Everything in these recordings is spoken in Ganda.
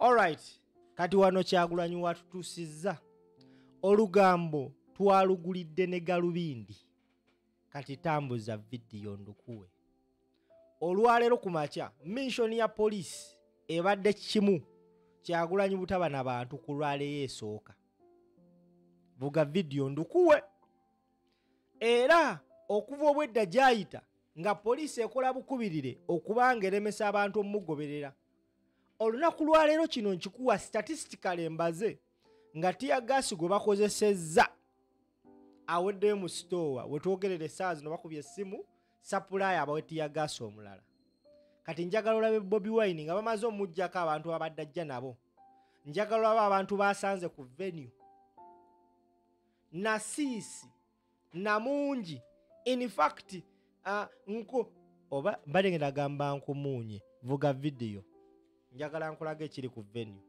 Alright, kati wano Kyagulanyi watutusizza. Olugambo twalugulidde ne galubindi. Kati tambuza video ndukuwe. Olwaleero ku makya, mission ya police ebadde kimu. Kyagulanyi butaba na bantu ku lwaleero esooka. Vuga video ndukuwe. Era okuva obwedda gyayita nga police ekola bukubirire okubanga eremesa abantu omugoberera. Olunaku lwaleero kino nkikuwa statistically embaze nga tear gas gwe bakozesezza aweddeyo mu store wetwogerere essaawa zino bakubye essimu supply abawe tear gas omulala. Kati njagala olabe Bobi Wine nga bamaze omujjako abantu abadde ajja nabo. Njagala olabe abantu basanze ku venue. Nasisi namungi in fact nko oba balengera gamba nkumuunye vuga video. Njagala nkulaga ekiri ku venue.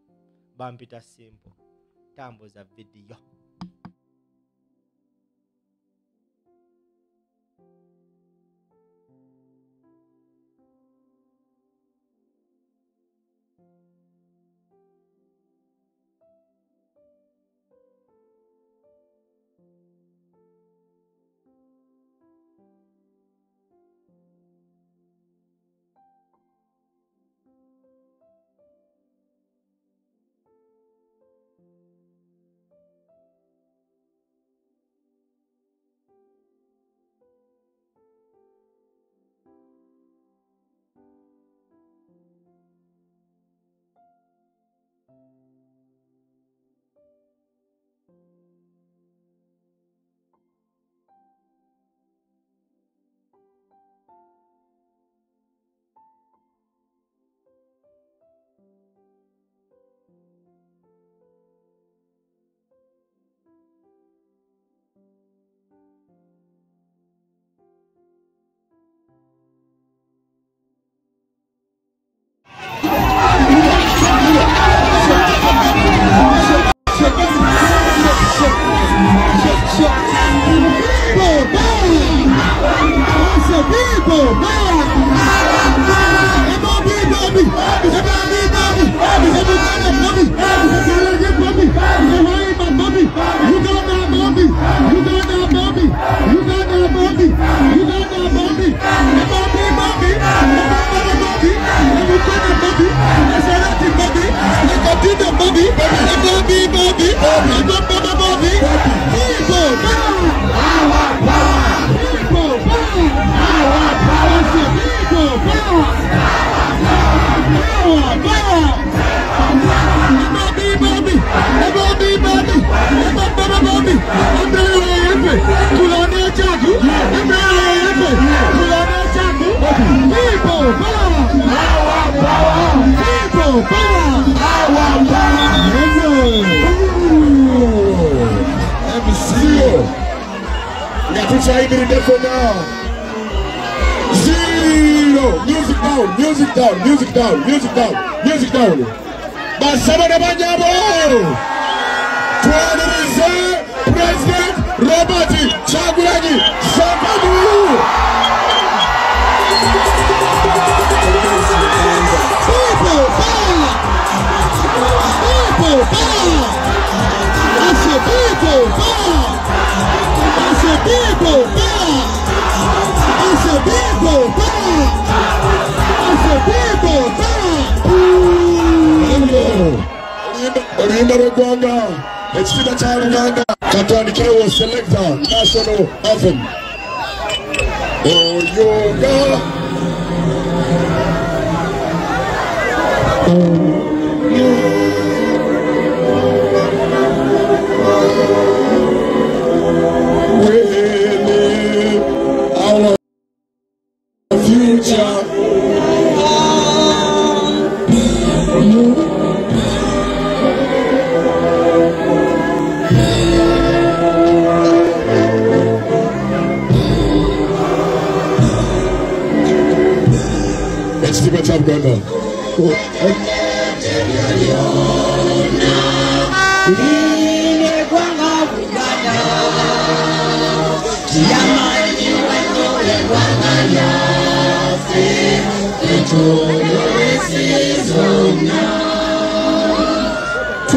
Bampita simple. Tambuza video. Music down. Basaba na banyabo. Tuanirize President Robert Kyagulanyi Ssentamu. People power. People power. I said people power. I said people power. I said people power. I said people power. Olimba Rwanda, ekitiibwa kya Uganda, katandikewo selector national anthem. Oyoga. We live our future. Ekitiibwa kya Uganda.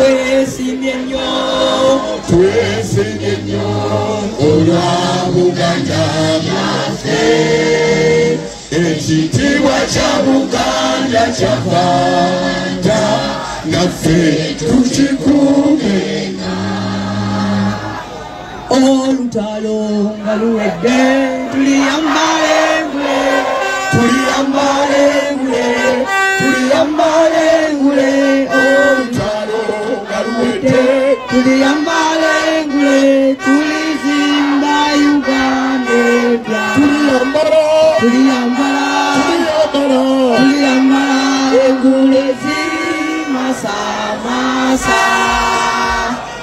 twesimye nnyo olwa Buganda byaffe ekitiibwa kya Buganda kyafanta naffe tukikuumenga olutalo nga luwedde tuliyambala engule olutalo nga luwedde tuliyambala engule tulizimba Uganda empya tuliyambala engule zimasamasa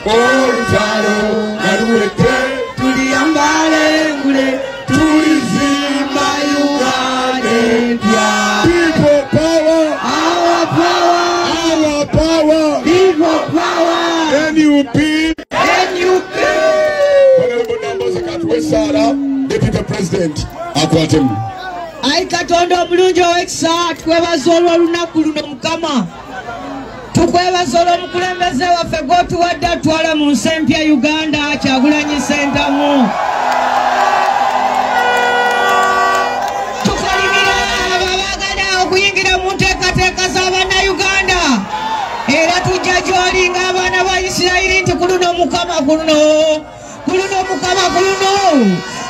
olutalo nga luwedde tuliyambala engule tulizimba Uganda empya. People power, our power, people power, NUP. Honorable members, Katwesala, Deputy President, akwatemu. Ai Katonda omulungi ow'ekisa tukwebaza olw'olunaku luno Mukama. Tukwebaza olw'omukulembeze waffe gw'otuwadde atwala mu nsi empya Uganda Kyagulanyi Ssentamu. Tukolimira abaagala okuyingira mu nteekateeka z'Abannayuganda. Era tujja gy'oli ng'abaana ba Isirayiri nti ku luno Mukama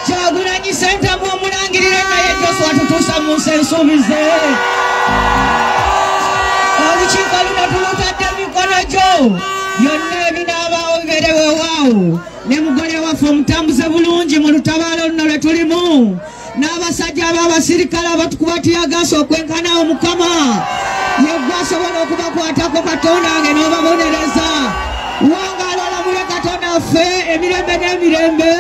Kyagulanyi Ssentamu omulangirire naye Joshua tutuusa mu nsi ensuubize. Olukiiko luno tulutadde mikono gyo byonna ebinaabaawo bibeere weewaawo ne mugole waffe omutambuze bulungi mu lutabaalo luno lwe tulimu n'abasajja ab'abasirikale abatukubatiagaasa okwenkanaawo Mukama ye gwasobola okubakwatako Katonda wange n'obabonereza wangaala olamule Katonda waffe emirembe n'emirembe.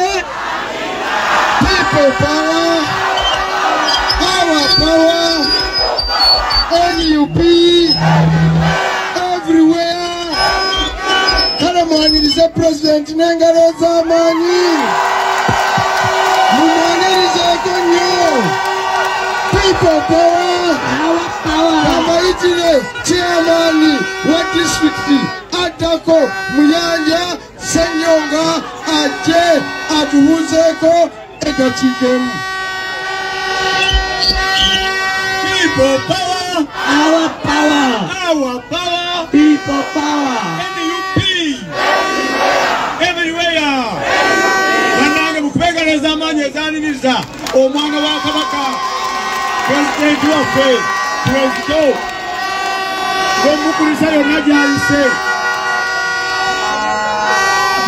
People power, our power, NUP, everywhere. Kalamwanirize President n'engalo z'amaanyi. Mumwanirizeeko nnyo. People power, our power. Kamayitire chairman wa district Atako Muyanja Ssenyonga ajje atubuuzeeko edakiikemu. People power, our power, people power, NUP, everywhere. Bannange mukubeegaleza amaanyi egaaniriza omwana wa Kabaka pulezidenti waffe pulezidento ng'omukulisa yonna gy'ayise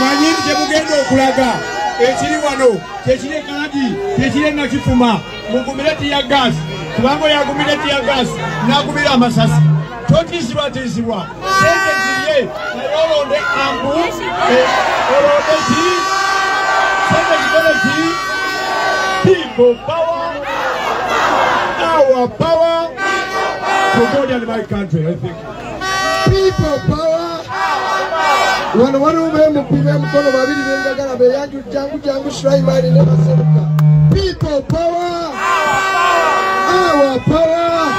manyi nti temugenda okulaga ekiri wano tekiri Kaladi tekiri Nakifuma mugumire tiyagaasi kubanga oyagumire tiyagaasi n'agumire amasasi totiisibwatiisibwa sente zirye naye olonde ambu olonde ki sente zikole ki. People power, our power for God and my country. I think people power. Wano bemupiime emikono babiri b'enjagala beeyanju jangu Sulaimani ne Maseruka. People power, our power.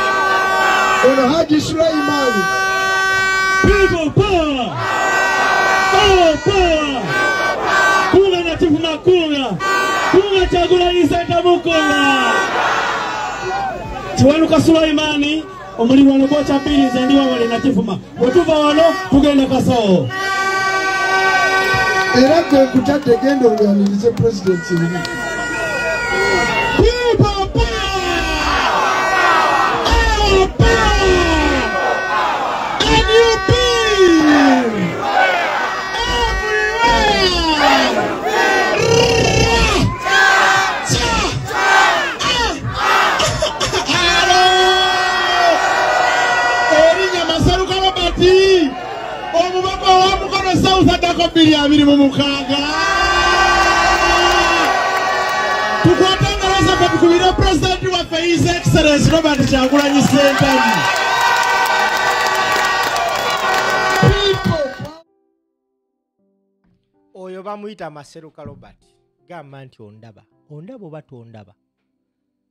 Ono Haji Sulaimani. People power, our power. Kunga Nakifuma kunga Kyagulanyi Ssentamu kunga. Kiwanuka Sulaimani omulimu wano gw'okyapiriza ndi wawale Nakifuma bwe tuva wano tugenda Kasawo. Era gwe nkutadde genda olwanirize President eri. People power, our power, NUP, Erinya Maseruka Robert omubaka wa Mukono South Adako 2026 tukwatanga wazaffe tukubira President waffe His Excellency Robert Kyagulanyi Ssentamu. Oyo bamuyita Maseruka Robert gamba nti ondaba oba tondaba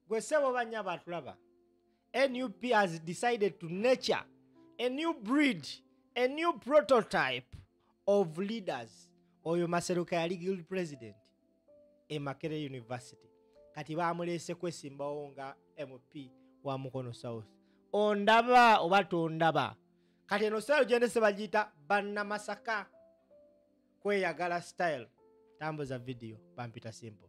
gwe ssebo banya batulaba. NUP has decided to nurture a new breed, a new prototype of leaders. Oyo Maseruka yali guild president e Makerere University. Kati bamulese kwesimbawo nga MP wa Mukono South. Ondaba oba tondaba. Kati eno style gende se bagiyita bannamasaka. Kweyagala style. Tambuza video. Pampita Simple.